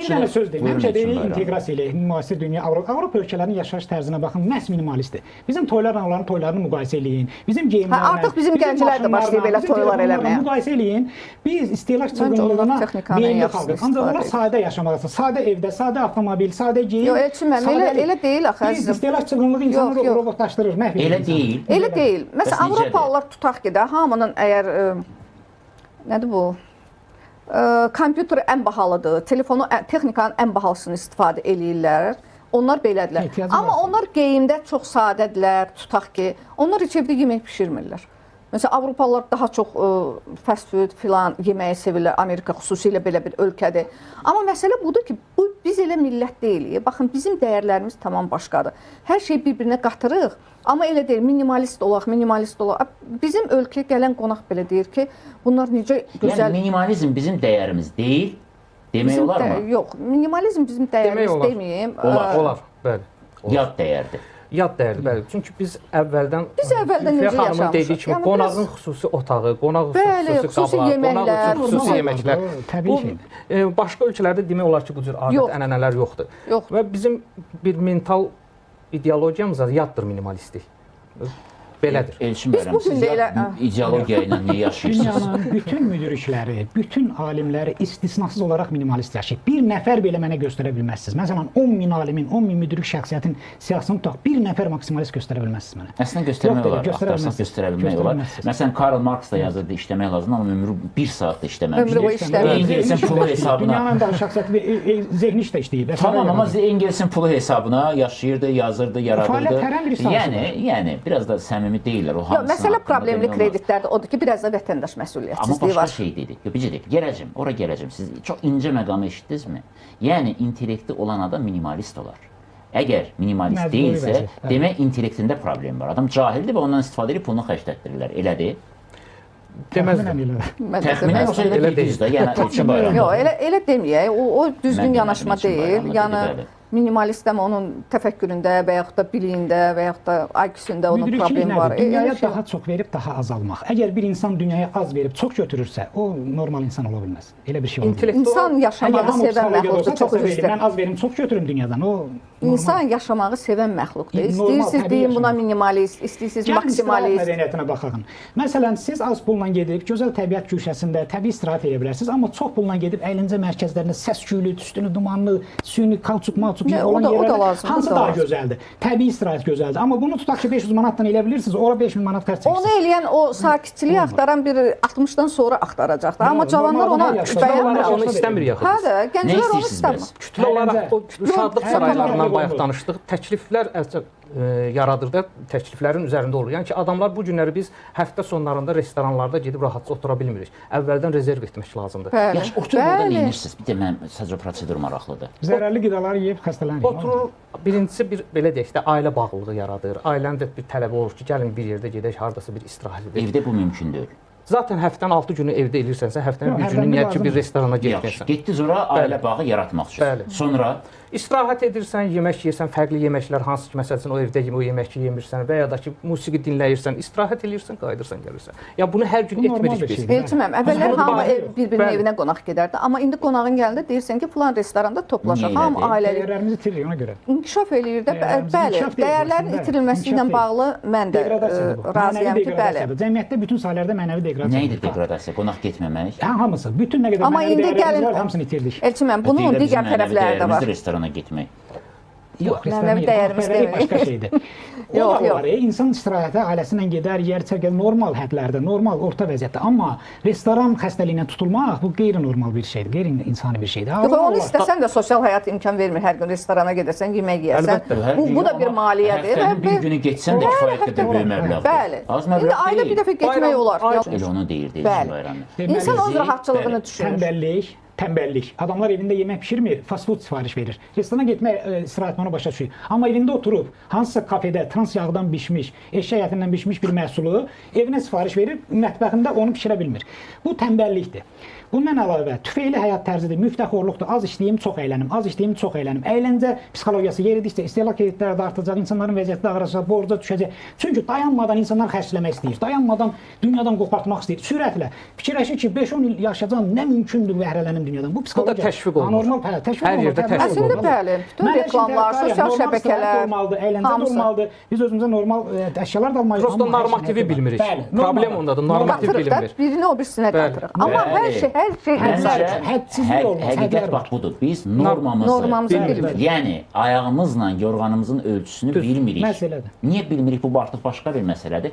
Bir dənə söz deyim. Həmişə deyirik inteqrasiya ilə müasir dünya, Avropa ölkələrinin yaşayış tərzinə baxın, məhz minimalistdir. Bizim toylarla onların toylarını müqayisə eləyin. Bizim geyimlərlə, artıq bizim gənclər də başlayıb belə toylar eləməyə. Müqayisə eləyin. Biz istehlak çılğınlığına meyilli xalqıq. Ancaq onlar sadə yaşamaq üçün, sadə evdə, sadə avtomobil, sadə geyim. Yox, Elçin, elə deyil axı. Biz istehlak çılğınlığı insanı robotlaşdırır, məhv edir. Elə deyil. Elə deyil. Məsələn, Avropalılar tutaq ki də, hamının əgər nədir bu? Kompüter ən bahalıdır, telefonu, texnikanın ən bahalısını istifadə eləyirlər. Onlar belədirlər. Amma onlar geyimdə çox sadədirlər, tutaq ki, onlar heç evdə yemək pişirmirlər. Məsələn, Avropalılar daha çox fast food filan yeməyi sevirlər. Amerika xüsusilə belə bir ölkədir. Amma məsələ budur ki, biz elə millət deyilik. Baxın, bizim dəyərlərimiz tamam başqadır. Hər şeyi bir-birinə qatırıq. Amma elə deyil, minimalist olaq. Bizim ölkəyə gələn qonaq belə deyir ki, bunlar necə gözəl... Yəni, minimalizm bizim dəyərimiz deyil, demək olar mı? Yox, minimalizm bizim dəyərimiz deməyim. Olar, bəli. Yad dəyərdir. Yad dəyərdir, bəli. Çünki biz əvvəldən necə yaşamışıq? Dediyi kimi, qonağın xüsusi otağı, qonağın xüsusi qablar, qonağın xüsusi yeməklər. Təbii ki. Başqa ölkələrdə demək olar ki, bu cür adət-ənənələr yoxdur. Və bizim bir mental ideologiyamız yaddır minimalistlik. Belədir. Elçin bəyəm, siz ideologiya ilə nə yaşayırsınız? Dünyanın bütün müdürikləri, bütün alimləri istisnasız olaraq minimalist yaşayır. Bir nəfər belə mənə göstərə bilməzsiniz. Məsələn, 10.000 alimin, 10.000 müdrik şəxsiyyətin siyasını tutaq, bir nəfər maksimalist göstərə bilməzsiniz mənə. Əslən göstərmək olar, axtarsan göstərə bilmək olar. Məsələn, Karl Marx da yazırdı, işləmək lazım, amma ömrü 1 saat da işləməmişdir. Engelsin pulu hesabına... Dünyanın da şəxsiyyəti zehni işlə işləyib. Tamam, amma Engelsin pulu hesabına yaşayırdı, yazırdı, yaradırdı. Yəni, biraz da səmimi deyirlər o hamısını. Məsələ problemli kreditlərdir. Odur ki, biraz da vətəndaş məsuliyyətsizliyi var. Amma başqa şey dedik. Bir deyək, gələcəm, ora gələcəm. Siz çox incə məqamı eşitdinizmi? Yəni, intellekti olan adam minimalist olar. Əgər minimalist deyilsə, demək intellektində problem var. Adam cahildir və ondan istifadə edib pulunu xərclətdirirlər. Elədir? Təxminən yoxsa elə deyil də. Yəni, Elçin Bayram. Yox, elə deməyək. O düzgün yanaşma deyil. Yəni, minimalist amma onun təfəkküründə və yaxud da biliyində və yaxud da IQ-sündə onun problemi var. Dünyaya daha çox verib daha azalmaq. Əgər bir insan dünyaya az verib çox götürürsə, o normal insan ola bilməz. Elə bir şey ola bilməz. İnsan yaşamağı sevən məxluqdur. Çox üzrə. Mən az verim, çox götürüm dünyadan. O İnsan yaşamağı sevən məxluqdur. İstəyirsiniz deyin buna minimalist, istəyirsiniz maksimalist. Mədəniyyətinə baxın. Məsələn, siz az pulla gedib gözəl təbiət güşəsində təbii istirahət edə bilərsiniz, amma çox pulla gedib əyləncə mərkəzlərində səs-küylü, tüstülü, dumanlı, süni kauçuk olan yerlərdə hansı daha gözəldir? Təbii istirahət gözəldir. Amma bunu tutaq ki, 500 manatdan elə bilirsiniz, ora 5000 manat xərc çəkirsiniz. Onu eləyən o sakitçiliyi axtaran bir 60-dan sonra axtaracaqdır. Amma cavanlar ona bəyənmir. Onu istəmir yaxın. Hə də, gənclər onu istəmir. Kütlə olaraq o şadlıq saraylarından bayaq danışdıq. Təkliflər yaradır da, təkliflərin üzərində olur. Yəni ki, adamlar bu günləri biz həftə sonlarında restoranlarda gedib rahatca otura bilmirik. Əvvəldən rezerv etmək lazımdır. Yaxşı, oturmada neyinirsiniz? Bir də mənim sadəcə prosedur maraqlıdır. Zərərli qidaları yeyib xəstələnir. Oturur, birincisi bir belə deyək də ailə bağlılığı yaradır. Ailənin də bir tələbi olur ki, gəlin bir yerdə gedək, hardasa bir istirahət edək. Evdə bu mümkün deyil. Zaten həftənin 6 günü evdə eləyirsənsə, həftənin 1 günü niyə ki bir restorana gedəcəksən? Getdiniz ora ailə bağı yaratmaq üçün. Sonra istirahət edirsən, yemək yeyirsən, fərqli yeməklər hansı ki, məsələn, o evdə o yeməki yemirsən və ya da ki, musiqi dinləyirsən, istirahət edirsən, qayıdırsan, gəlirsən. Ya bunu hər gün etmirik biz. Elçiməm, əvvəllər hamı bir-birinin evinə qonaq gedərdi, amma indi qonağın gəlində deyirsən ki, filan restoranda toplaşaq, hamı ailəli. Dəyərlərimizi itirir ona görə. İnkişaf eləyir də, bəli, dəyərlərin itirilməsi ilə bağlı mən də razıyam ki, bəli. Cəmiyyətdə bütün sahələrdə mənəvi deqradasiya. Nə idi deqradasiya? Qonaq getməmək? Hamısı, bütün nə qədər mənəvi dəyərlər var, hamısını itirdik. Elçiməm, bunun digər tərəfləri də var. Restorana getmək. Yox, mənəvi dəyərimiz deyil. Başqa şeydir. Yox. İnsan istirahətə ailəsinə gedər, yer çəkər, normal hədlərdə, normal orta vəziyyətdə. Amma restoran xəstəliyinə tutulmaq bu qeyri-normal bir şeydir, qeyri-insani bir şeydir. Yox, onu istəsən də sosial həyat imkan vermir. Hər gün restorana gedərsən, yemək yeyərsən. Bu da bir maliyyədir. Həftənin bir günü getsən də kifayət qədər böyük məbləğdir. Bəli. İndi ayda bir dəfə getmək olar. Elə onu deyirdi bayramı. İnsan öz rahatçılığını düşünür. Tənbəllik. Adamlar evində yemək pişirmir, fast food sifariş verir. Restorana getmək istirahət onu başa düşür. Amma evində oturub hansısa kafedə trans yağdan bişmiş, eşək ətindən bişmiş bir məhsulu evinə sifariş verir, mətbəxində onu pişirə bilmir. Bu tənbəllikdir. Bundan əlavə tüfeyli həyat tərzidir, müftəxorluqdur, az işləyim, çox əylənim, az işləyim, çox əylənim. Əyləncə psixologiyası yeridikcə istehlak kreditləri də artacaq, insanların vəziyyəti də ağıracaq, borca düşəcək. Çünki dayanmadan insanlar xərcləmək istəyir, dayanmadan dünyadan qopartmaq istəyir. Sürətlə fikirləşir ki, 5-10 il yaşayacağam, nə mümkündür bəhrələnim dünyadan. Bu psixologiya Bu da təşviq olunur. anormal, təşviq Hər yerdə olunur. təşviq Əslində bəli, bütün reklamlar, sosial şəbəkələr, olmalıdır, əyləncə olmalıdır. Biz özümüzə normal əşyalar da almalıyıq. Prosta normativi bilmirik. Problem ondadır, normativ qatırıq da, bilinmir. birini o birisinə qatırıq. Amma hər şey hədsizlik olmaz, hədlər Həqiqət var. bax budur. Biz normamızı Normamızı bilmirik. Yəni ayağımızla yorğanımızın ölçüsünü bilmirik. Məsələdir. Niyə bilmirik? Bu artıq başqa bir məsələdir.